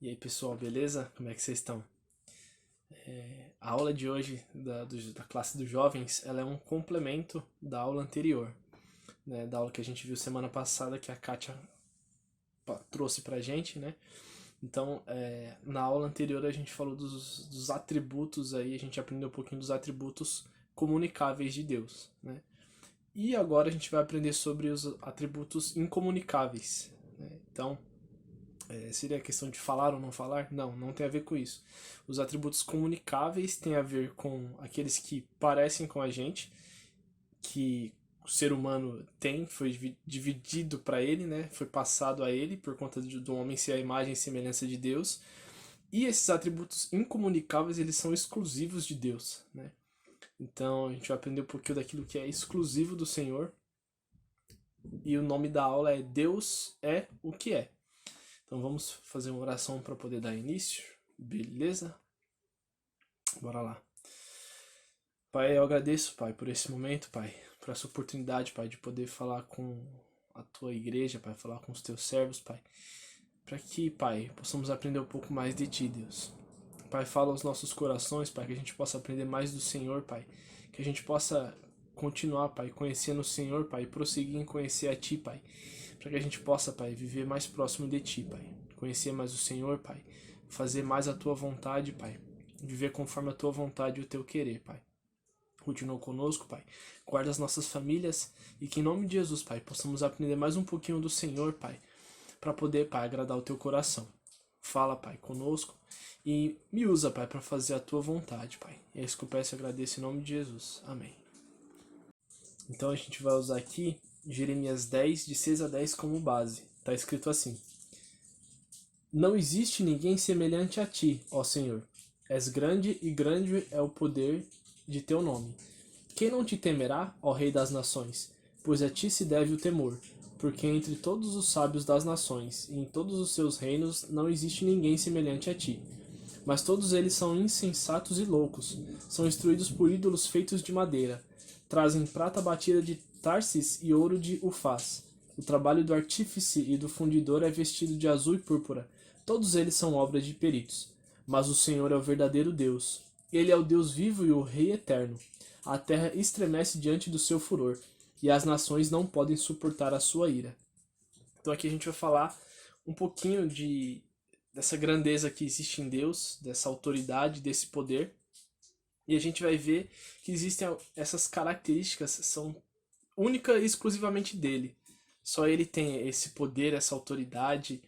E aí pessoal, beleza? Como é que vocês estão? A aula de hoje da classe dos jovens, ela é um complemento da aula anterior, né? Da aula que a gente viu semana passada, que a Kátia trouxe pra gente, né? Então, na aula anterior a gente falou dos atributos aí, a gente aprendeu um pouquinho dos atributos comunicáveis de Deus, né? E agora a gente vai aprender sobre os atributos incomunicáveis, né? Então, seria questão de falar ou não falar? Não, não tem a ver com isso. Os atributos comunicáveis têm a ver com aqueles que parecem com a gente, que o ser humano tem, foi dividido para ele, né? Foi passado a ele por conta do homem ser a imagem e semelhança de Deus. E esses atributos incomunicáveis, eles são exclusivos de Deus, né? Então a gente vai aprender um pouquinho daquilo que é exclusivo do Senhor. E o nome da aula é Deus é o que é. Então vamos fazer uma oração para poder dar início, beleza? Bora lá. Pai, eu agradeço, Pai, por esse momento, Pai, por essa oportunidade, Pai, de poder falar com a tua igreja, Pai, falar com os teus servos, Pai, para que, Pai, possamos aprender um pouco mais de Ti, Deus. Pai, fala aos nossos corações, Pai, que a gente possa aprender mais do Senhor, Pai, que a gente possa continuar, Pai, conhecendo o Senhor, Pai, e prosseguir em conhecer a Ti, Pai, para que a gente possa, Pai, viver mais próximo de Ti, Pai, conhecer mais o Senhor, Pai, fazer mais a Tua vontade, Pai, viver conforme a Tua vontade e o Teu querer, Pai. Continua conosco, Pai, guarda as nossas famílias e que em nome de Jesus, Pai, possamos aprender mais um pouquinho do Senhor, Pai, para poder, Pai, agradar o Teu coração. Fala, Pai, conosco e me usa, Pai, para fazer a Tua vontade, Pai. É isso que eu peço e agradeço em nome de Jesus. Amém. Então a gente vai usar aqui Jeremias 10, de 6 a 10 como base. Está escrito assim: Não existe ninguém semelhante a ti, ó Senhor. És grande e grande é o poder de teu nome. Quem não te temerá, ó Rei das nações? Pois a ti se deve o temor, porque entre todos os sábios das nações e em todos os seus reinos não existe ninguém semelhante a ti. Mas todos eles são insensatos e loucos, são instruídos por ídolos feitos de madeira. Trazem prata batida de Tarsis e ouro de Ufaz. O trabalho do artífice e do fundidor é vestido de azul e púrpura. Todos eles são obras de peritos. Mas o Senhor é o verdadeiro Deus. Ele é o Deus vivo e o Rei eterno. A terra estremece diante do seu furor, e as nações não podem suportar a sua ira. Então aqui a gente vai falar um pouquinho dessa grandeza que existe em Deus, dessa autoridade, desse poder. E a gente vai ver que existem essas características, são únicas e exclusivamente dele. Só ele tem esse poder, essa autoridade,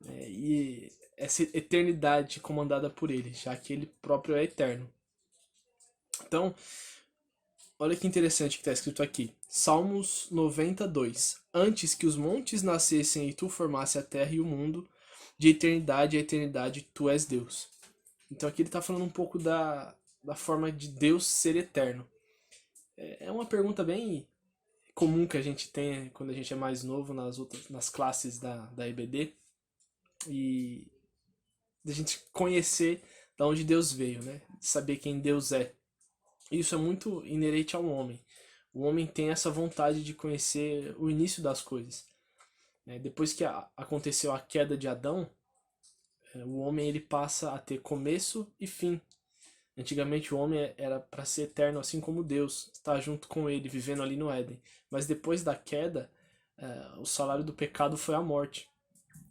e essa eternidade comandada por ele, já que ele próprio é eterno. Então, olha que interessante que está escrito aqui. Salmos 92. Antes que os montes nascessem e tu formasse a terra e o mundo, de eternidade a eternidade tu és Deus. Então aqui ele está falando um pouco da forma de Deus ser eterno. É uma pergunta bem comum que a gente tem quando a gente é mais novo nas classes da EBD. E da gente conhecer da onde Deus veio, né? Saber quem Deus é. Isso é muito inerente ao homem. O homem tem essa vontade de conhecer o início das coisas. Depois que aconteceu a queda de Adão, o homem ele passa a ter começo e fim. Antigamente o homem era para ser eterno, assim como Deus, estar junto com ele, vivendo ali no Éden. Mas depois da queda, o salário do pecado foi a morte.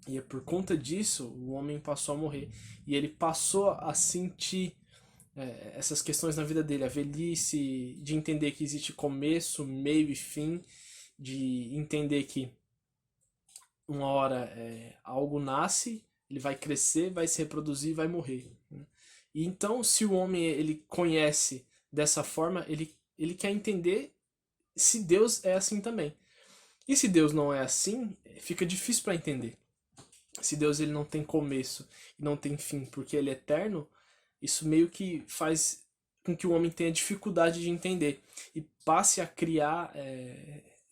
E é por conta disso o homem passou a morrer. E ele passou a sentir essas questões na vida dele, a velhice, de entender que existe começo, meio e fim, de entender que uma hora algo nasce, ele vai crescer, vai se reproduzir e vai morrer, né? E então, se o homem ele conhece dessa forma, ele quer entender se Deus é assim também. E se Deus não é assim, fica difícil para entender. Se Deus ele não tem começo e não tem fim, porque ele é eterno, isso meio que faz com que o homem tenha dificuldade de entender e passe a criar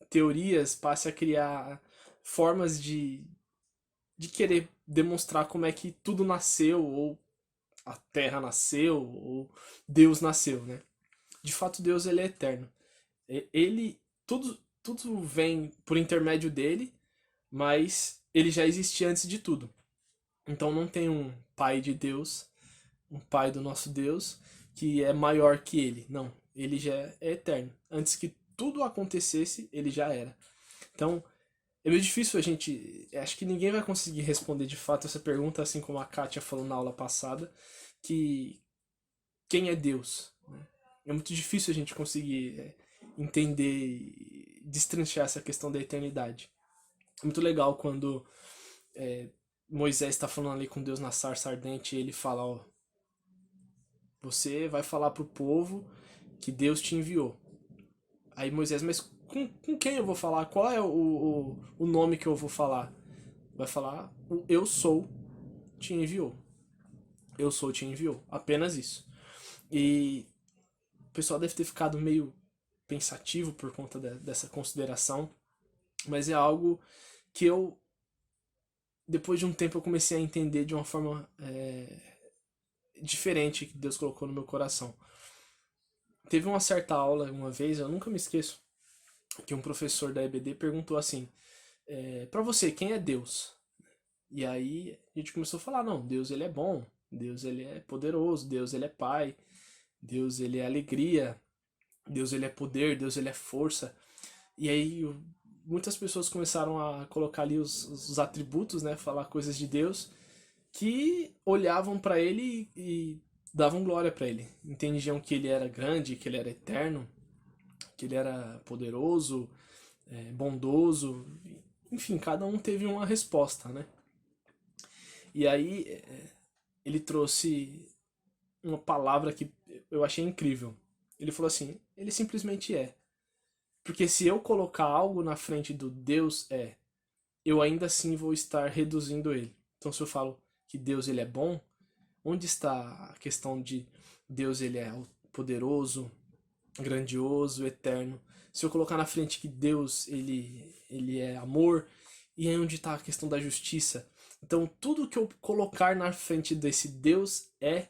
teorias, passe a criar formas de querer demonstrar como é que tudo nasceu, ou a Terra nasceu, ou Deus nasceu, né? De fato, Deus ele é eterno. Ele, tudo vem por intermédio dele, mas ele já existia antes de tudo. Então não tem um pai de Deus, um pai do nosso Deus, que é maior que ele. Não, ele já é eterno. Antes que tudo acontecesse, ele já era. Então, é meio difícil a gente. Acho que ninguém vai conseguir responder de fato essa pergunta, assim como a Kátia falou na aula passada, que quem é Deus? Né? É muito difícil a gente conseguir entender e destrinchar essa questão da eternidade. É muito legal quando Moisés está falando ali com Deus na sarça ardente e ele fala, ó, você vai falar pro povo que Deus te enviou. Aí Moisés, mas com quem eu vou falar? Qual é o nome que eu vou falar? Vai falar, o eu sou te enviou. Eu sou te enviou. Apenas isso. E o pessoal deve ter ficado meio pensativo por conta dessa consideração, mas é algo que eu, depois de um tempo, eu comecei a entender de uma forma diferente que Deus colocou no meu coração. Teve uma certa aula, uma vez, eu nunca me esqueço, que um professor da EBD perguntou assim, para você, quem é Deus? E aí a gente começou a falar, não, Deus ele é bom, Deus ele é poderoso, Deus ele é pai, Deus ele é alegria, Deus ele é poder, Deus ele é força. E aí muitas pessoas começaram a colocar ali os atributos, né, falar coisas de Deus que olhavam para ele e davam glória para ele. Entendiam que ele era grande, que ele era eterno, que ele era poderoso, bondoso. Enfim, cada um teve uma resposta, né? E aí ele trouxe uma palavra que eu achei incrível. Ele falou assim: ele simplesmente é. Porque se eu colocar algo na frente do Deus é, eu ainda assim vou estar reduzindo ele. Então se eu falo que Deus ele é bom, onde está a questão de Deus ele é poderoso, grandioso, eterno? Se eu colocar na frente que Deus ele é amor, e aí onde está a questão da justiça? Então tudo que eu colocar na frente desse Deus é,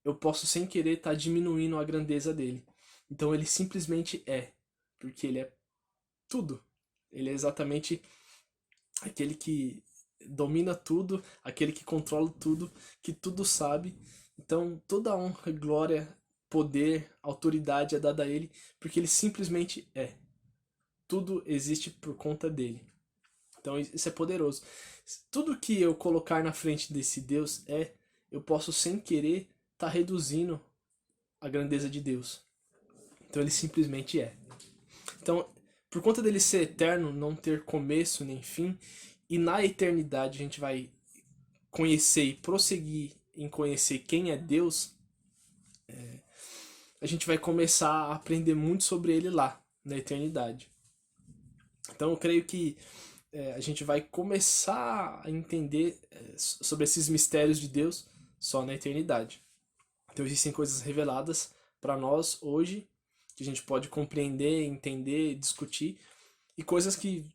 eu posso sem querer estar diminuindo a grandeza dele. Então ele simplesmente é, porque ele é tudo. Ele é exatamente aquele que domina tudo, aquele que controla tudo, que tudo sabe. Então toda honra, glória, poder, autoridade é dada a ele, porque ele simplesmente é. Tudo existe por conta dele. Então isso é poderoso. Tudo que eu colocar na frente desse Deus é, eu posso sem querer estar reduzindo a grandeza de Deus. Então ele simplesmente é. Então, por conta dele ser eterno, não ter começo nem fim, e na eternidade a gente vai conhecer e prosseguir em conhecer quem é Deus, a gente vai começar a aprender muito sobre ele lá, na eternidade. Então eu creio que a gente vai começar a entender sobre esses mistérios de Deus só na eternidade. Então existem coisas reveladas para nós hoje que a gente pode compreender, entender, discutir, e coisas que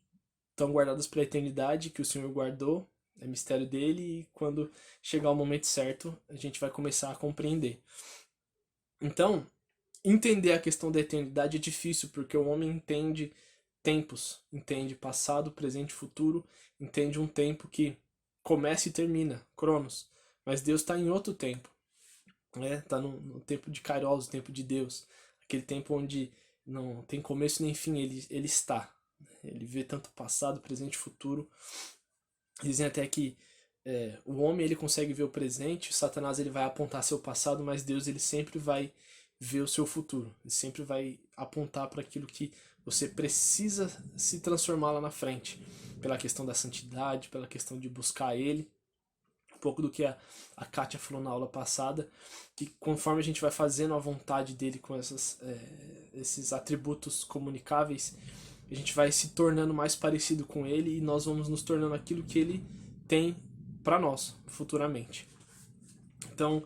estão guardadas para a eternidade, que o Senhor guardou, é mistério dele, e quando chegar o momento certo, a gente vai começar a compreender. Então, entender a questão da eternidade é difícil, porque o homem entende tempos, entende passado, presente e futuro, entende um tempo que começa e termina, Cronos, mas Deus está em outro tempo, né? Está no tempo de Kairos, o tempo de Deus, aquele tempo onde não tem começo nem fim, ele está. Ele vê tanto passado, presente e futuro. Dizem até que o homem ele consegue ver o presente, o Satanás ele vai apontar seu passado, mas Deus ele sempre vai ver o seu futuro. Ele sempre vai apontar para aquilo que você precisa se transformar lá na frente, pela questão da santidade, pela questão de buscar Ele. Um pouco do que a Kátia falou na aula passada, que conforme a gente vai fazendo a vontade dele com esses atributos comunicáveis, a gente vai se tornando mais parecido com ele e nós vamos nos tornando aquilo que ele tem para nós futuramente. Então,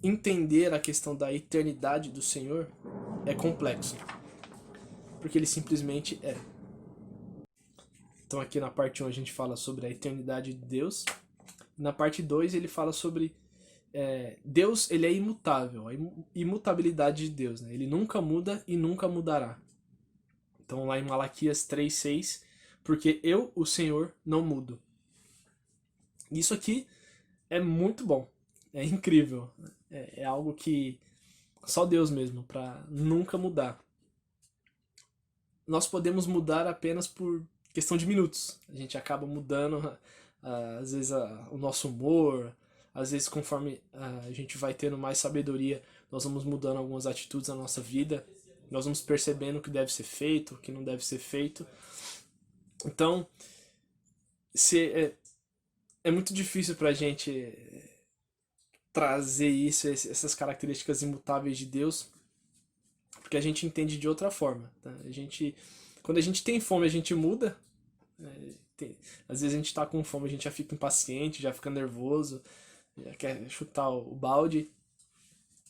entender a questão da eternidade do Senhor é complexo, porque ele simplesmente é. Então aqui na parte 1 a gente fala sobre a eternidade de Deus, na parte 2 ele fala sobre Deus, ele é imutável, a imutabilidade de Deus, né? Ele nunca muda e nunca mudará. Então lá em Malaquias 3:6, porque eu, o Senhor, não mudo. Isso aqui é muito bom, é incrível, é algo que só Deus mesmo, para nunca mudar. Nós podemos mudar apenas por questão de minutos. A gente acaba mudando, às vezes, o nosso humor, às vezes, conforme a gente vai tendo mais sabedoria, nós vamos mudando algumas atitudes na nossa vida, nós vamos percebendo o que deve ser feito, o que não deve ser feito. Então, é muito difícil pra gente trazer isso, essas características imutáveis de Deus, porque a gente entende de outra forma. Tá? Quando a gente tem fome, a gente muda. Às vezes a gente tá com fome, a gente já fica impaciente, já fica nervoso, já quer chutar o balde,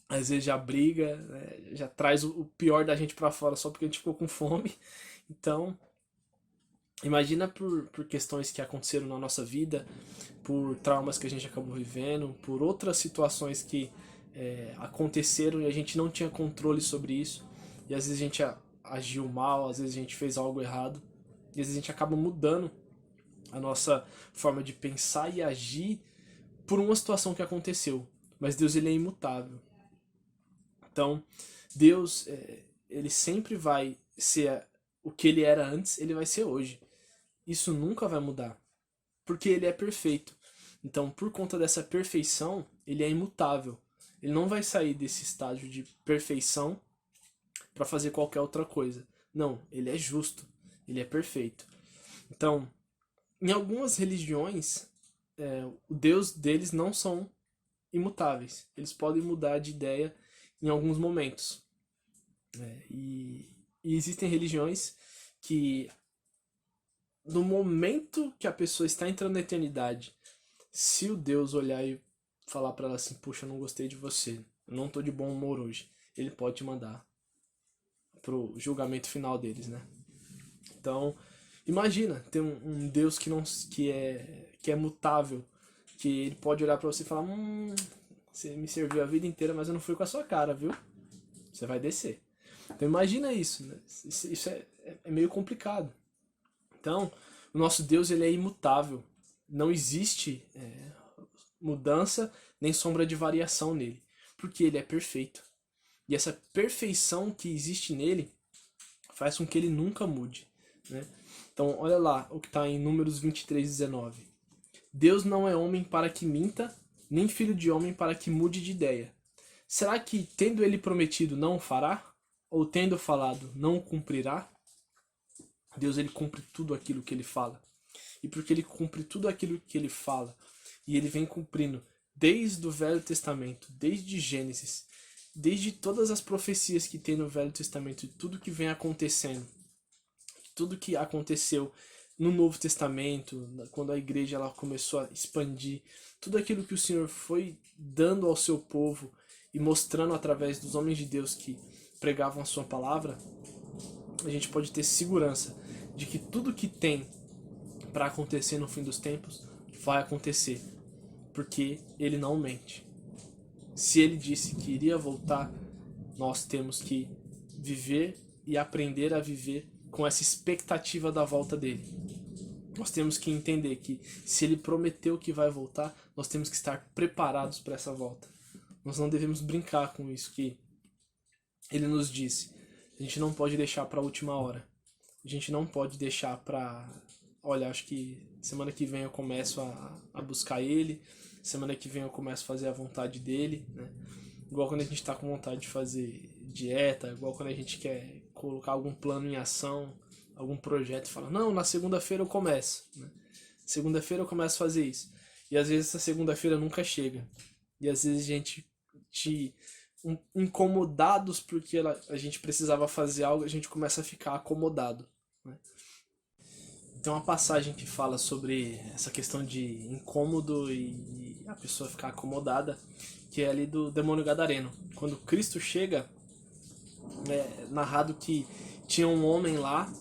às vezes já briga, né? Já traz o pior da gente pra fora só porque a gente ficou com fome. Então, imagina por questões que aconteceram na nossa vida, por traumas que a gente acabou vivendo, por outras situações que aconteceram e a gente não tinha controle sobre isso. E às vezes a gente agiu mal, às vezes a gente fez algo errado. E às vezes a gente acaba mudando a nossa forma de pensar e agir por uma situação que aconteceu. Mas Deus, ele é imutável. Então, Deus, ele sempre vai ser o que ele era antes, ele vai ser hoje. Isso nunca vai mudar, porque ele é perfeito. Então, por conta dessa perfeição, ele é imutável. Ele não vai sair desse estágio de perfeição para fazer qualquer outra coisa. Não, ele é justo, ele é perfeito. Então, em algumas religiões, o Deus deles não são imutáveis. Eles podem mudar de ideia em alguns momentos. E existem religiões que, no momento que a pessoa está entrando na eternidade, se o Deus olhar e falar para ela assim, puxa, eu não gostei de você, eu não tô de bom humor hoje, ele pode te mandar pro julgamento final deles, né? Então, imagina ter um Deus que é mutável, que ele pode olhar para você e falar, você me serviu a vida inteira, mas eu não fui com a sua cara, viu? Você vai descer. Então imagina isso, né? Isso é meio complicado. Então, o nosso Deus, ele é imutável. Não existe mudança nem sombra de variação nele, porque ele é perfeito. E essa perfeição que existe nele faz com que ele nunca mude, né? Então, olha lá o que está em Números 23:19. Deus não é homem para que minta, nem filho de homem para que mude de ideia. Será que, tendo ele prometido, não o fará? Ou tendo falado, não o cumprirá? Deus, ele cumpre tudo aquilo que ele fala. E porque ele cumpre tudo aquilo que ele fala, e ele vem cumprindo desde o Velho Testamento, desde Gênesis, desde todas as profecias que tem no Velho Testamento, e tudo que vem acontecendo, tudo que aconteceu no Novo Testamento, quando a igreja ela começou a expandir, tudo aquilo que o Senhor foi dando ao seu povo e mostrando através dos homens de Deus que pregavam a sua palavra, a gente pode ter segurança de que tudo que tem para acontecer no fim dos tempos vai acontecer, porque ele não mente. Se ele disse que iria voltar, nós temos que viver e aprender a viver com essa expectativa da volta dele. Nós temos que entender que se ele prometeu que vai voltar, nós temos que estar preparados para essa volta. Nós não devemos brincar com isso que ele nos disse. A gente não pode deixar para a última hora. A gente não pode deixar para... Olha, acho que semana que vem eu começo a buscar ele, semana que vem eu começo a fazer a vontade dele, né? Igual quando a gente está com vontade de fazer dieta, igual quando a gente quer colocar algum plano em ação, algum projeto e fala, não, na segunda-feira eu começo, né? Segunda-feira eu começo a fazer isso. E às vezes essa segunda-feira nunca chega. E às vezes a gente incomodados porque a gente precisava fazer algo, a gente começa a ficar acomodado, né? Tem uma passagem que fala sobre essa questão de incômodo e a pessoa ficar acomodada, que é ali do demônio gadareno. Quando Cristo chega, é narrado que tinha um homem lá,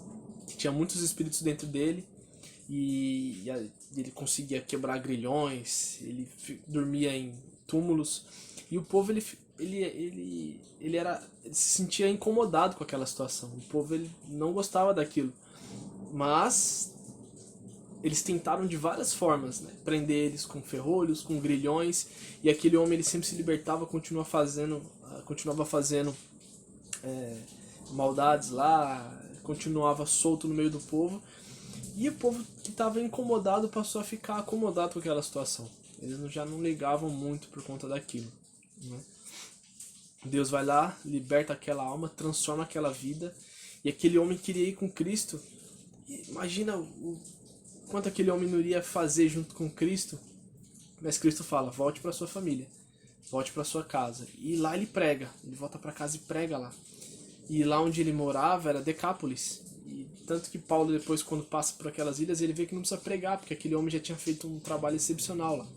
que tinha muitos espíritos dentro dele, e ele conseguia quebrar grilhões, ele dormia em túmulos, e o povo ele se sentia incomodado com aquela situação. O povo ele não gostava daquilo. Mas eles tentaram de várias formas, né, prender eles com ferrolhos, com grilhões, e aquele homem ele sempre se libertava, continuava fazendo maldades lá, continuava solto no meio do povo, e o povo que estava incomodado passou a ficar acomodado com aquela situação. Eles já não ligavam muito por conta daquilo, né? Deus vai lá, liberta aquela alma, transforma aquela vida, e aquele homem queria ir com Cristo. Imagina o quanto aquele homem não iria fazer junto com Cristo. Mas Cristo fala, volte para sua família, volte para sua casa. E lá ele prega, ele volta para casa e prega lá. E lá onde ele morava era Decápolis. E tanto que Paulo depois, quando passa por aquelas ilhas, ele vê que não precisa pregar, porque aquele homem já tinha feito um trabalho excepcional lá.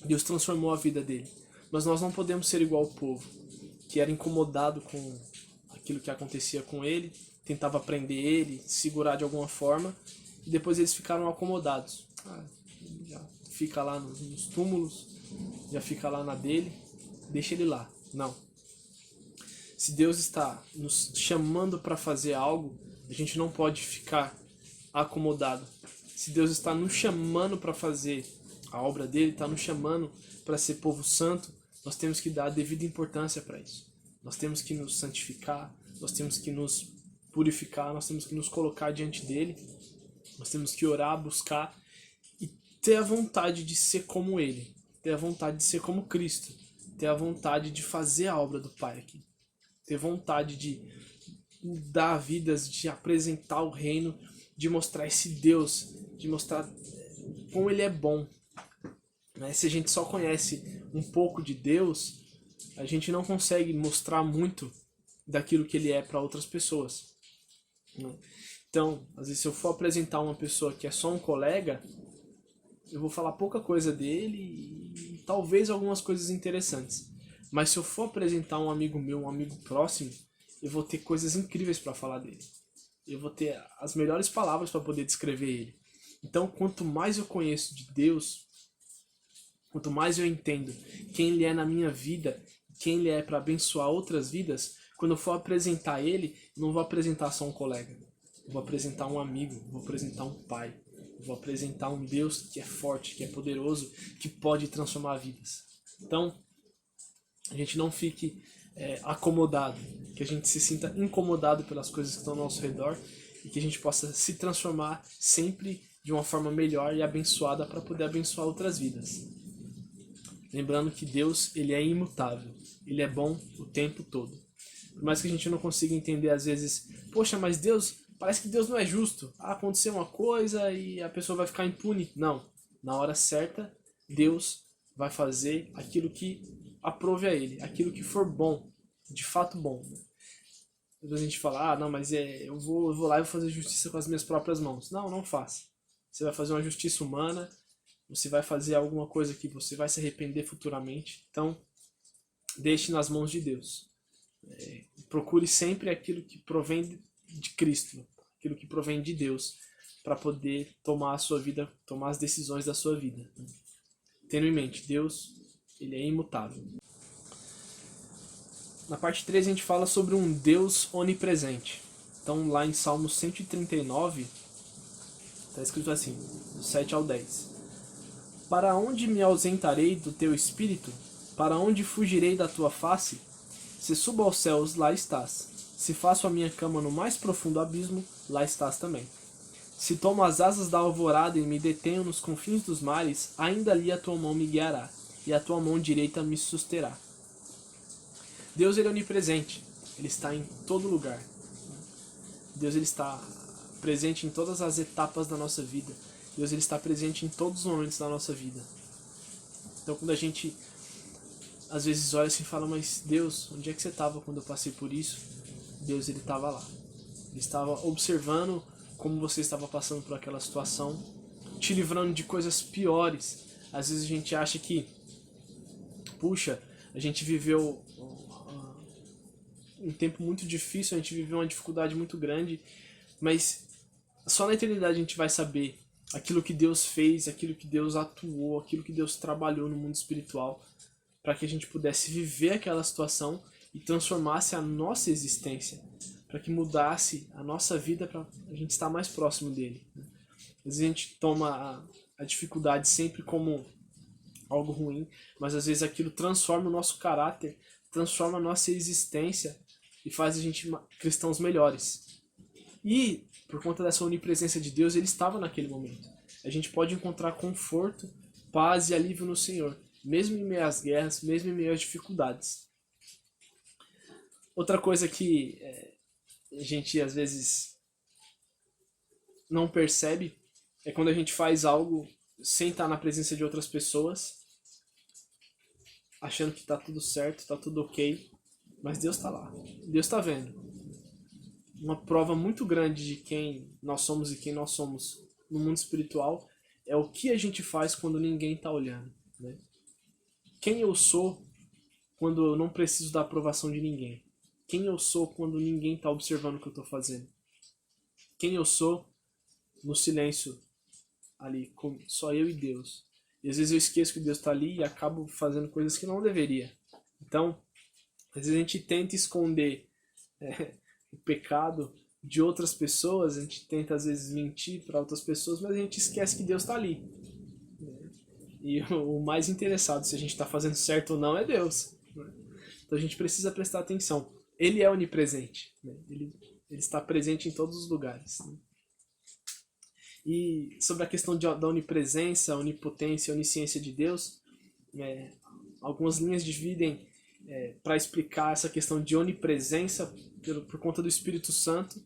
Deus transformou a vida dele. Mas nós não podemos ser igual ao povo, que era incomodado com aquilo que acontecia com ele, tentava prender ele, segurar de alguma forma, e depois eles ficaram acomodados. Já fica lá nos túmulos, já fica lá na dele, deixa ele lá. Não. Se Deus está nos chamando para fazer algo, a gente não pode ficar acomodado. Se Deus está nos chamando para fazer a obra dele, está nos chamando para ser povo santo, nós temos que dar a devida importância para isso. Nós temos que nos santificar, nós temos que nos purificar, nós temos que nos colocar diante dele, nós temos que orar, buscar e ter a vontade de ser como ele, ter a vontade de ser como Cristo, ter a vontade de fazer a obra do Pai aqui, ter vontade de dar vidas, de apresentar o reino, de mostrar esse Deus, de mostrar como ele é bom. Se a gente só conhece um pouco de Deus, a gente não consegue mostrar muito daquilo que ele é para outras pessoas. Então, às vezes, se eu for apresentar uma pessoa que é só um colega, eu vou falar pouca coisa dele e talvez algumas coisas interessantes. Mas se eu for apresentar um amigo meu, um amigo próximo, eu vou ter coisas incríveis para falar dele. Eu vou ter as melhores palavras para poder descrever ele. Então, quanto mais eu conheço de Deus, quanto mais eu entendo quem ele é na minha vida, quem ele é para abençoar outras vidas, quando eu for apresentar ele, eu não vou apresentar só um colega. Eu vou apresentar um amigo, vou apresentar um pai, vou apresentar um Deus que é forte, que é poderoso, que pode transformar vidas. Então, a gente não fique acomodado, que a gente se sinta incomodado pelas coisas que estão ao nosso redor e que a gente possa se transformar sempre de uma forma melhor e abençoada para poder abençoar outras vidas. Lembrando que Deus, ele é imutável, ele é bom o tempo todo. Por mais que a gente não consiga entender às vezes, poxa, mas Deus, parece que Deus não é justo. Aconteceu uma coisa e a pessoa vai ficar impune. Não, na hora certa, Deus vai fazer aquilo que aprove a ele, aquilo que for bom, de fato bom. Às vezes a gente fala, não, mas eu vou lá e vou fazer justiça com as minhas próprias mãos. Não, não faça. Você vai fazer uma justiça humana, você vai fazer alguma coisa que você vai se arrepender futuramente. Então, deixe nas mãos de Deus. Procure sempre aquilo que provém de Cristo, aquilo que provém de Deus, para poder tomar a sua vida, tomar as decisões da sua vida. Tendo em mente, Deus, ele é imutável. Na parte 3 a gente fala sobre um Deus onipresente. Então lá em Salmo 139, está escrito assim, do 7 ao 10. Para onde me ausentarei do teu espírito? Para onde fugirei da tua face? Se subo aos céus, lá estás. Se faço a minha cama no mais profundo abismo, lá estás também. Se tomo as asas da alvorada e me detenho nos confins dos mares, ainda ali a tua mão me guiará, e a tua mão direita me susterá. Deus, ele é onipresente, ele está em todo lugar. Deus, ele está presente em todas as etapas da nossa vida. Deus, ele está presente em todos os momentos da nossa vida. Então, quando a gente às vezes olha assim e fala, mas Deus, onde é que você estava quando eu passei por isso? Deus, ele estava lá. Ele estava observando como você estava passando por aquela situação, te livrando de coisas piores. Às vezes a gente acha que, puxa, a gente viveu um tempo muito difícil, a gente viveu uma dificuldade muito grande, mas só na eternidade a gente vai saber aquilo que Deus fez, aquilo que Deus atuou, aquilo que Deus trabalhou no mundo espiritual, para que a gente pudesse viver aquela situação e transformasse a nossa existência, para que mudasse a nossa vida, para a gente estar mais próximo dele. vezes a gente toma a dificuldade sempre como algo ruim, mas às vezes aquilo transforma o nosso caráter, transforma a nossa existência e faz a gente cristãos melhores. E, por conta dessa onipresença de Deus, ele estava naquele momento. A gente pode encontrar conforto, paz e alívio no Senhor, mesmo em meio às guerras, mesmo em meio às dificuldades. Outra coisa que a gente às vezes não percebe é quando a gente faz algo sem estar na presença de outras pessoas, achando que está tudo certo, está tudo ok, mas Deus está lá, Deus está vendo. Uma prova muito grande de quem nós somos e quem nós somos no mundo espiritual é o que a gente faz quando ninguém está olhando, né? Quem eu sou quando eu não preciso da aprovação de ninguém? Quem eu sou quando ninguém está observando o que eu estou fazendo? Quem eu sou no silêncio ali, com só eu e Deus? E às vezes eu esqueço que Deus está ali e acabo fazendo coisas que não deveria. Então, às vezes a gente tenta esconder o pecado de outras pessoas, a gente tenta às vezes mentir para outras pessoas, mas a gente esquece que Deus está ali. E o mais interessado se a gente está fazendo certo ou não é Deus. Então a gente precisa prestar atenção. Ele é onipresente, né? Ele está presente em todos os lugares, né? E sobre a questão da onipresença, onipotência, onisciência de Deus, algumas linhas dividem para explicar essa questão de onipresença por conta do Espírito Santo,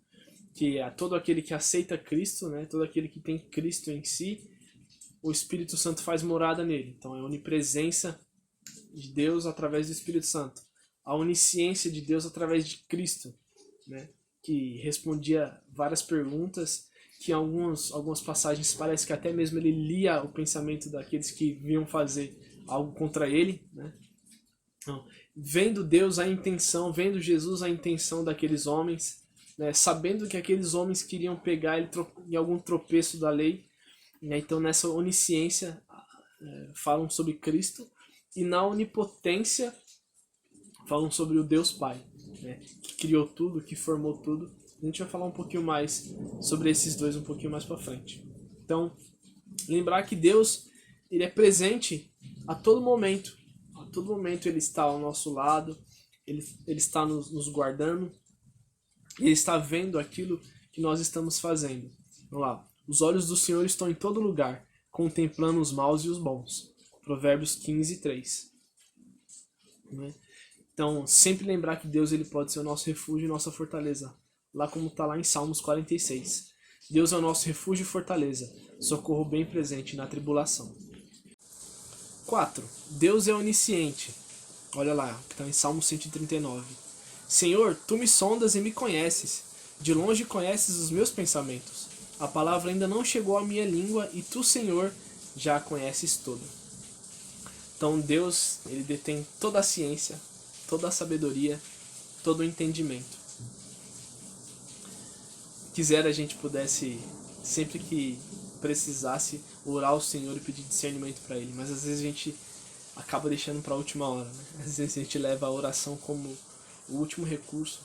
que é todo aquele que aceita Cristo, né? Todo aquele que tem Cristo em si, o Espírito Santo faz morada nele. Então é a onipresença de Deus através do Espírito Santo. A onisciência de Deus através de Cristo, né? Que respondia várias perguntas, que em algumas passagens parece que até mesmo ele lia o pensamento daqueles que vinham fazer algo contra ele, né? Então, vendo Deus a intenção, vendo Jesus a intenção daqueles homens, né? Sabendo que aqueles homens queriam pegar ele em algum tropeço da lei, né? Então nessa onisciência falam sobre Cristo, e na onipotência falam sobre o Deus Pai, né? Que criou tudo, que formou tudo. A gente vai falar um pouquinho mais sobre esses dois um pouquinho mais para frente. Então, lembrar que Deus, ele é presente a todo momento. A todo momento ele está ao nosso lado, ele está nos guardando, ele está vendo aquilo que nós estamos fazendo. Vamos lá. Os olhos do Senhor estão em todo lugar, contemplando os maus e os bons. Provérbios 15:3. Né? Então, sempre lembrar que Deus ele pode ser o nosso refúgio e nossa fortaleza. Lá como está lá em Salmos 46. Deus é o nosso refúgio e fortaleza, socorro bem presente na tribulação. 4. Deus é onisciente. Olha lá, que está em Salmo 139. Senhor, tu me sondas e me conheces. De longe conheces os meus pensamentos. A palavra ainda não chegou à minha língua e tu, Senhor, já a conheces toda. Então Deus, ele detém toda a ciência, toda a sabedoria, todo o entendimento. Quisera a gente pudesse, sempre que precisasse, orar ao Senhor e pedir discernimento para Ele, mas às vezes a gente acaba deixando para a última hora, né? Às vezes a gente leva a oração como o último recurso,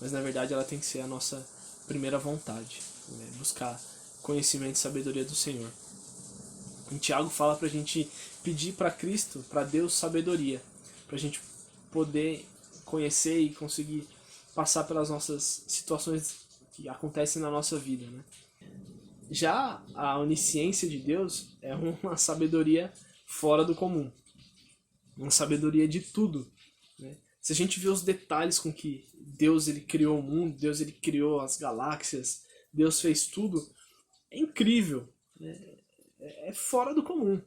mas na verdade ela tem que ser a nossa primeira vontade, né? Buscar conhecimento e sabedoria do Senhor. Em Tiago fala para a gente pedir para Cristo, para Deus, sabedoria, para a gente poder conhecer e conseguir passar pelas nossas situações que acontecem na nossa vida, né? Já a onisciência de Deus é uma sabedoria fora do comum, uma sabedoria de tudo, né? Se a gente vê os detalhes com que Deus ele criou o mundo, Deus ele criou as galáxias, Deus fez tudo, é incrível, né? É fora do comum.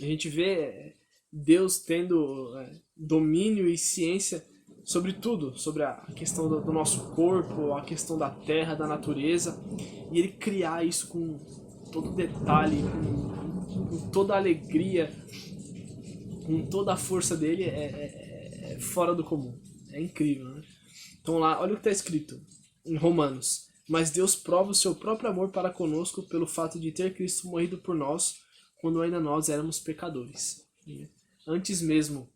A gente vê Deus tendo domínio e ciência sobre tudo, sobre a questão do nosso corpo, a questão da terra, da natureza, e ele criar isso com todo detalhe, com toda a alegria, com toda a força dele, é fora do comum, é incrível, né? Então lá, olha o que está escrito em Romanos: mas Deus prova o seu próprio amor para conosco pelo fato de ter Cristo morrido por nós quando ainda nós éramos pecadores. Antes mesmo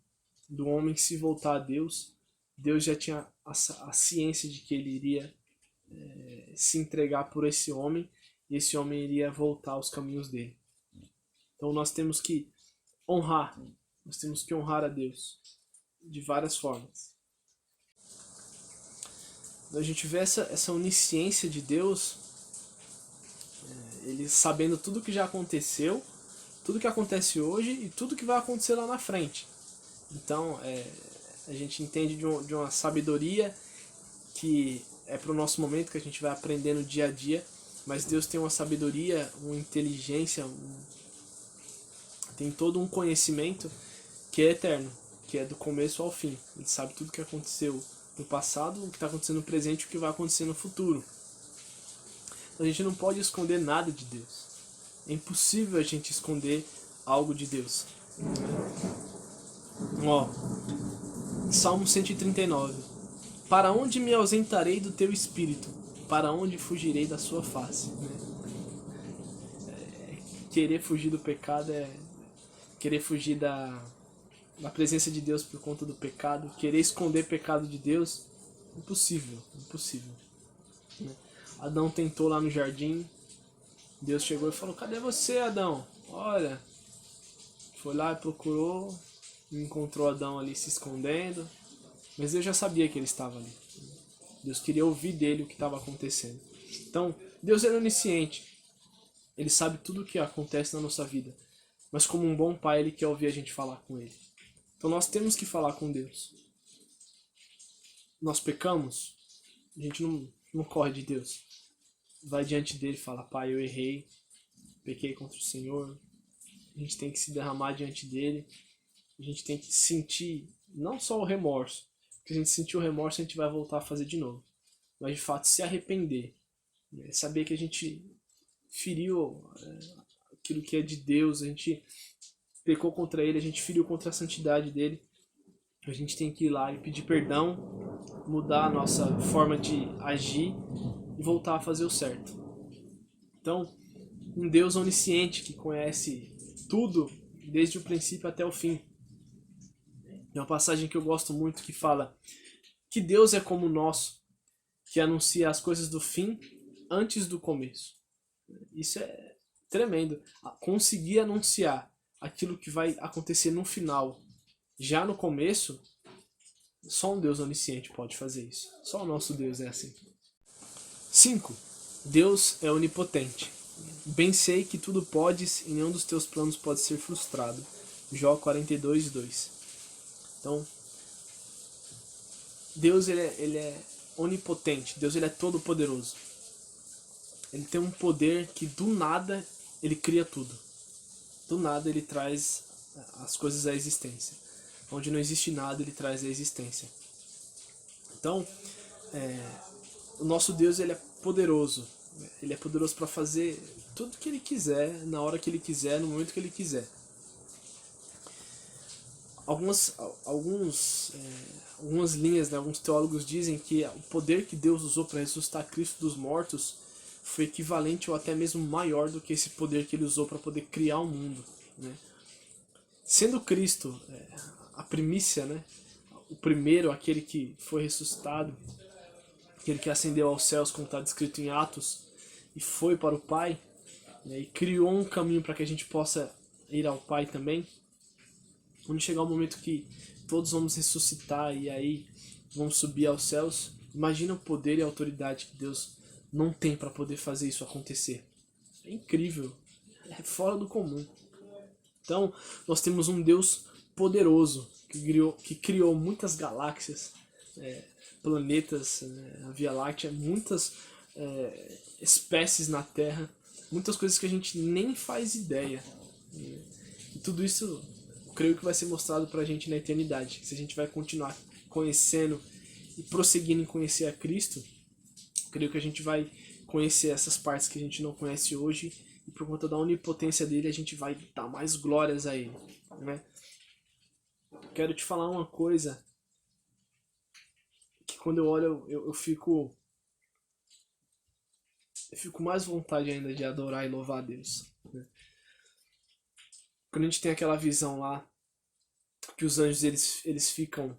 do homem se voltar a Deus, Deus já tinha a ciência de que ele iria se entregar por esse homem e esse homem iria voltar aos caminhos dele. Então nós temos que honrar a Deus de várias formas. Quando a gente vê essa onisciência de Deus, ele sabendo tudo que já aconteceu, tudo que acontece hoje e tudo que vai acontecer lá na frente. Então a gente entende de uma sabedoria que é para o nosso momento, que a gente vai aprendendo dia a dia, mas Deus tem uma sabedoria, uma inteligência, tem todo um conhecimento que é eterno, que é do começo ao fim. Ele sabe tudo o que aconteceu no passado, o que está acontecendo no presente e o que vai acontecer no futuro. Então a gente não pode esconder nada de Deus. É impossível a gente esconder algo de Deus. Salmo 139. Para onde me ausentarei do teu espírito? Para onde fugirei da sua face? Querer fugir do pecado é querer fugir da presença de Deus por conta do pecado, querer esconder pecado de Deus, impossível. Adão tentou lá no jardim, Deus chegou e falou: cadê você, Adão? Olha, foi lá e procurou, encontrou Adão ali se escondendo, mas Deus já sabia que ele estava ali. Deus queria ouvir dele o que estava acontecendo. Então, Deus é onisciente, ele sabe tudo o que acontece na nossa vida, mas como um bom pai, ele quer ouvir a gente falar com ele. Então nós temos que falar com Deus. Nós pecamos, a gente não corre de Deus. Vai diante dele e fala: pai, eu errei, pequei contra o Senhor. A gente tem que se derramar diante dele. A gente tem que sentir não só o remorso, porque a gente sentir o remorso a gente vai voltar a fazer de novo, mas de fato se arrepender, saber que a gente feriu aquilo que é de Deus, a gente pecou contra ele, a gente feriu contra a santidade dele. A gente tem que ir lá e pedir perdão, mudar a nossa forma de agir e voltar a fazer o certo. Então, um Deus onisciente que conhece tudo desde o princípio até o fim. É uma passagem que eu gosto muito que fala que Deus é como o nosso, que anuncia as coisas do fim antes do começo. Isso é tremendo. Conseguir anunciar aquilo que vai acontecer no final, já no começo, só um Deus onisciente pode fazer isso. Só o nosso Deus é assim. 5. Deus é onipotente. Bem sei que tudo podes e nenhum dos teus planos pode ser frustrado. Jó 42:2. Então, Deus ele é onipotente. Deus ele é todo poderoso. Ele tem um poder que do nada ele cria tudo. Do nada ele traz as coisas à existência. Onde não existe nada, ele traz a existência. Então, o nosso Deus ele é poderoso. Ele é poderoso para fazer tudo que ele quiser, na hora que ele quiser, no momento que ele quiser. Algumas linhas, né, alguns teólogos dizem que o poder que Deus usou para ressuscitar Cristo dos mortos foi equivalente ou até mesmo maior do que esse poder que ele usou para poder criar o mundo, né? Sendo Cristo a primícia, né, o primeiro, aquele que foi ressuscitado, aquele que ascendeu aos céus, como está descrito em Atos, e foi para o Pai, né, e criou um caminho para que a gente possa ir ao Pai também. Quando chegar o momento que todos vamos ressuscitar e aí vamos subir aos céus, imagina o poder e a autoridade que Deus não tem para poder fazer isso acontecer. É incrível, é fora do comum. Então, nós temos um Deus poderoso que criou muitas galáxias, planetas, a Via Láctea, muitas espécies na Terra, muitas coisas que a gente nem faz ideia. E tudo isso, eu creio que vai ser mostrado pra gente na eternidade. Se a gente vai continuar conhecendo e prosseguindo em conhecer a Cristo, creio que a gente vai conhecer essas partes que a gente não conhece hoje, e por conta da onipotência dele a gente vai dar mais glórias a ele, né? Quero te falar uma coisa que quando eu olho eu fico mais vontade ainda de adorar e louvar a Deus, né? Quando a gente tem aquela visão lá que os anjos eles ficam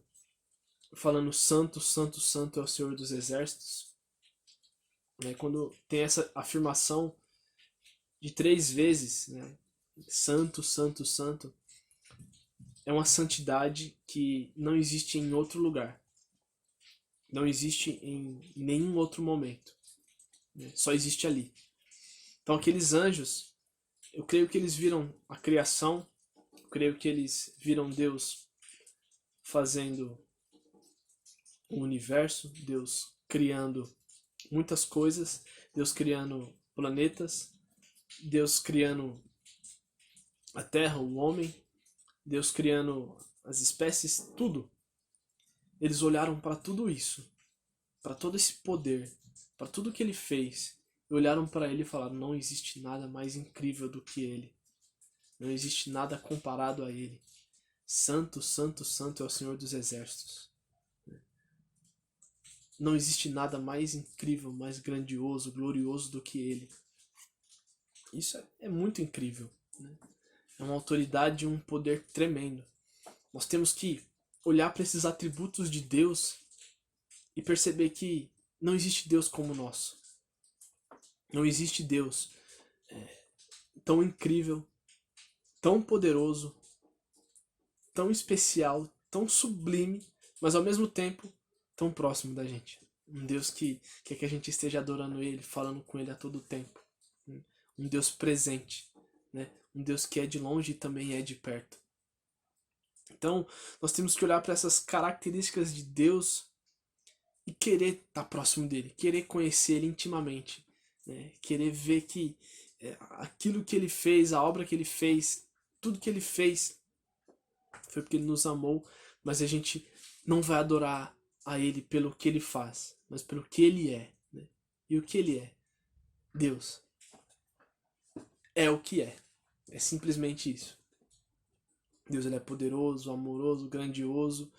falando santo, santo, santo é o Senhor dos exércitos, né? Quando tem essa afirmação de 3 vezes, né? Santo, santo, santo, é uma santidade que não existe em outro lugar. Não existe em nenhum outro momento. Né? Só existe ali. Então aqueles anjos, eu creio que eles viram a criação, eu creio que eles viram Deus fazendo o universo, Deus criando muitas coisas, Deus criando planetas, Deus criando a terra, o homem, Deus criando as espécies, tudo. Eles olharam para tudo isso, para todo esse poder, para tudo que ele fez, e olharam para ele e falaram: não existe nada mais incrível do que ele. Não existe nada comparado a ele. Santo, santo, santo é o Senhor dos Exércitos. Não existe nada mais incrível, mais grandioso, glorioso do que ele. Isso é muito incrível. Né? É uma autoridade e um poder tremendo. Nós temos que olhar para esses atributos de Deus e perceber que não existe Deus como o nosso. Não existe Deus tão incrível, tão poderoso, tão especial, tão sublime, mas ao mesmo tempo tão próximo da gente. Um Deus que quer que a gente esteja adorando Ele, falando com Ele a todo tempo. Um Deus presente, né? Um Deus que é de longe e também é de perto. Então, nós temos que olhar para essas características de Deus e querer estar próximo dele, querer conhecer ele intimamente, né? Querer ver que aquilo que ele fez, a obra que ele fez, tudo que ele fez foi porque ele nos amou, mas a gente não vai adorar a ele pelo que ele faz, mas pelo que ele é. Né? E o que ele é? Deus. É o que é. É simplesmente isso. Deus ele é poderoso, amoroso, grandioso,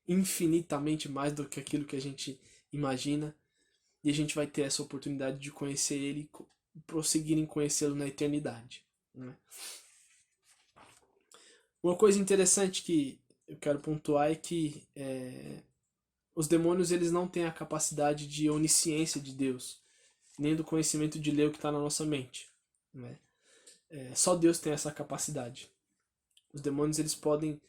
infinitamente mais do que aquilo que a gente imagina. E a gente vai ter essa oportunidade de conhecer ele e prosseguir em conhecê-lo na eternidade. Né? Uma coisa interessante que eu quero pontuar é que os demônios eles não têm a capacidade de onisciência de Deus, nem do conhecimento de ler o que está na nossa mente. Né? Só Deus tem essa capacidade. Os demônios eles podem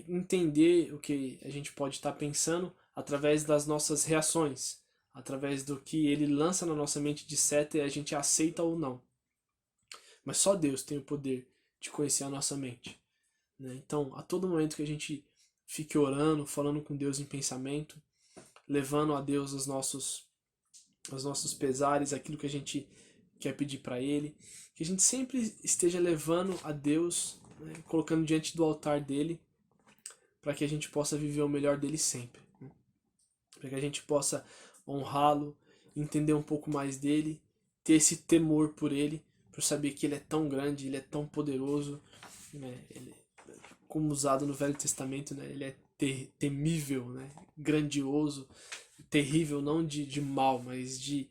entender o que a gente pode estar pensando através das nossas reações, através do que ele lança na nossa mente de seta e a gente aceita ou não. Mas só Deus tem o poder de conhecer a nossa mente. Né? Então, a todo momento que a gente fique orando, falando com Deus em pensamento, levando a Deus os nossos pesares, aquilo que a gente quer pedir para Ele, que a gente sempre esteja levando a Deus, né, colocando diante do altar dele, para que a gente possa viver o melhor dele sempre. Né? Para que a gente possa honrá-lo, entender um pouco mais dele, ter esse temor por ele, por saber que ele é tão grande, ele é tão poderoso, né? Ele, como usado no Velho Testamento, né? Ele é temível, né? Grandioso, terrível, não de mal, mas de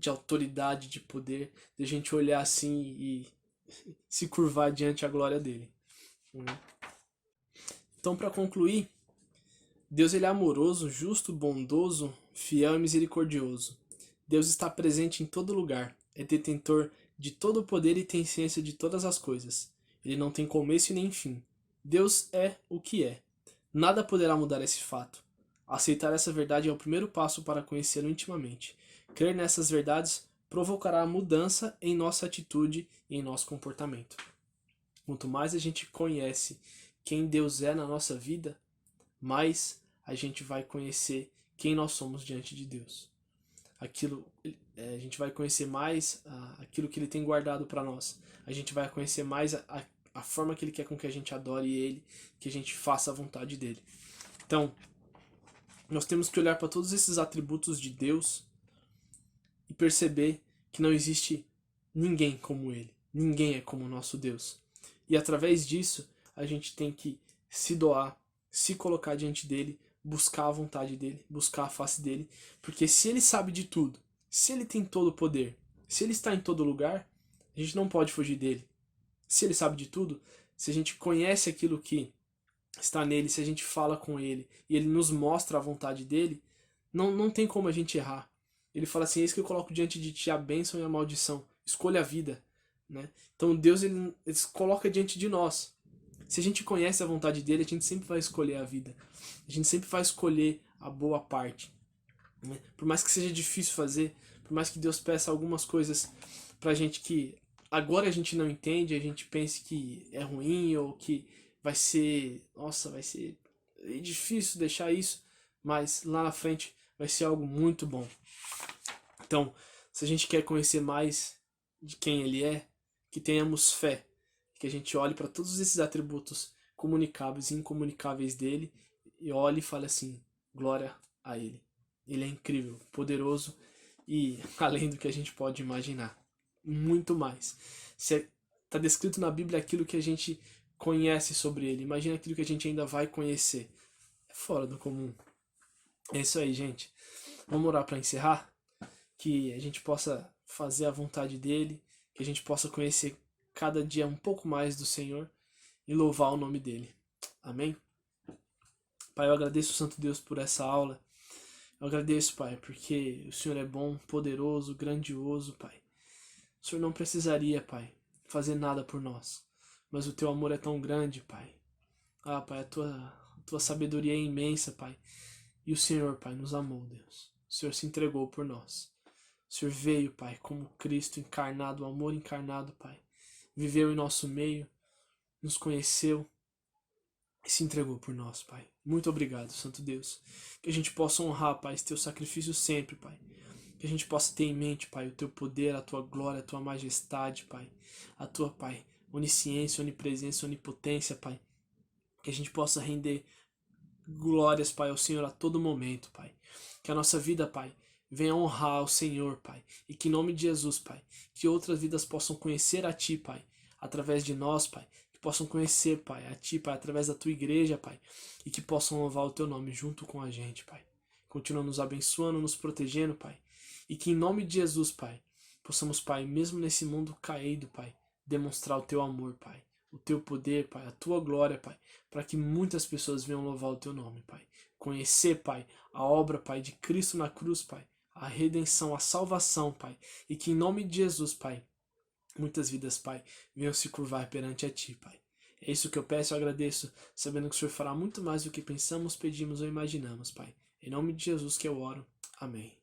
autoridade, de poder, de a gente olhar assim e se curvar diante a glória dele. Né? Então, para concluir, Deus ele é amoroso, justo, bondoso, fiel e misericordioso. Deus está presente em todo lugar, é detentor de todo o poder e tem ciência de todas as coisas. Ele não tem começo e nem fim. Deus é o que é. Nada poderá mudar esse fato. Aceitar essa verdade é o primeiro passo para conhecê-lo intimamente. Crer nessas verdades provocará a mudança em nossa atitude e em nosso comportamento. Quanto mais a gente conhece quem Deus é na nossa vida, mais a gente vai conhecer quem nós somos diante de Deus. A gente vai conhecer mais aquilo que Ele tem guardado para nós. A gente vai conhecer mais a forma que Ele quer com que a gente adore Ele, que a gente faça a vontade dEle. Então, nós temos que olhar para todos esses atributos de Deus e perceber que não existe ninguém como Ele. Ninguém é como o nosso Deus. E através disso, a gente tem que se doar, se colocar diante dEle, buscar a vontade dEle, buscar a face dEle, porque se Ele sabe de tudo, se Ele tem todo o poder, se Ele está em todo lugar, a gente não pode fugir dEle. Se Ele sabe de tudo, se a gente conhece aquilo que está nele, se a gente fala com Ele e Ele nos mostra a vontade dEle, não tem como a gente errar. Ele fala assim: eis que eu coloco diante de ti a bênção e a maldição. escolha a vida, né? Então Deus ele coloca diante de nós. Se a gente conhece a vontade dele, a gente sempre vai escolher a vida. A gente sempre vai escolher a boa parte, né? Por mais que seja difícil fazer, por mais que Deus peça algumas coisas pra gente que agora a gente não entende, a gente pense que é ruim ou que vai ser, nossa, vai ser difícil deixar isso, mas lá na frente vai ser algo muito bom. Então, se a gente quer conhecer mais de quem ele é, que tenhamos fé, que a gente olhe para todos esses atributos comunicáveis e incomunicáveis dele e olhe e fale assim: glória a ele. Ele é incrível, poderoso e além do que a gente pode imaginar. Muito mais. Se está descrito na Bíblia aquilo que a gente conhece sobre ele, imagina aquilo que a gente ainda vai conhecer. É fora do comum. É isso aí, gente. Vamos orar para encerrar? Que a gente possa fazer a vontade dele, que a gente possa conhecer cada dia um pouco mais do Senhor e louvar o nome dele. Amém? Pai, eu agradeço, Santo Deus, por essa aula. Eu agradeço, Pai, porque o Senhor é bom, poderoso, grandioso, Pai. O Senhor não precisaria, Pai, fazer nada por nós, mas o Teu amor é tão grande, Pai. Ah, Pai, a Tua sabedoria é imensa, Pai. E o Senhor, Pai, nos amou, Deus. O Senhor se entregou por nós. O Senhor veio, Pai, como Cristo encarnado, o amor encarnado, Pai. Viveu em nosso meio, nos conheceu e se entregou por nós, Pai. Muito obrigado, Santo Deus. Que a gente possa honrar, Pai, esse Teu sacrifício sempre, Pai. Que a gente possa ter em mente, Pai, o Teu poder, a Tua glória, a Tua majestade, Pai. A Tua, Pai, onisciência, onipresença, onipotência, Pai. Que a gente possa render glórias, Pai, ao Senhor a todo momento, Pai. Que a nossa vida, Pai, venha honrar ao Senhor, Pai. E que em nome de Jesus, Pai, que outras vidas possam conhecer a Ti, Pai, através de nós, Pai. Que possam conhecer, Pai, a Ti, Pai, através da Tua igreja, Pai. E que possam louvar o Teu nome junto com a gente, Pai. Continua nos abençoando, nos protegendo, Pai. E que em nome de Jesus, Pai, possamos, Pai, mesmo nesse mundo caído, Pai, demonstrar o Teu amor, Pai. O Teu poder, Pai, a Tua glória, Pai, para que muitas pessoas venham louvar o Teu nome, Pai. Conhecer, Pai, a obra, Pai, de Cristo na cruz, Pai, a redenção, a salvação, Pai, e que em nome de Jesus, Pai, muitas vidas, Pai, venham se curvar perante a Ti, Pai. É isso que eu peço e agradeço, sabendo que o Senhor fará muito mais do que pensamos, pedimos ou imaginamos, Pai. Em nome de Jesus que eu oro. Amém.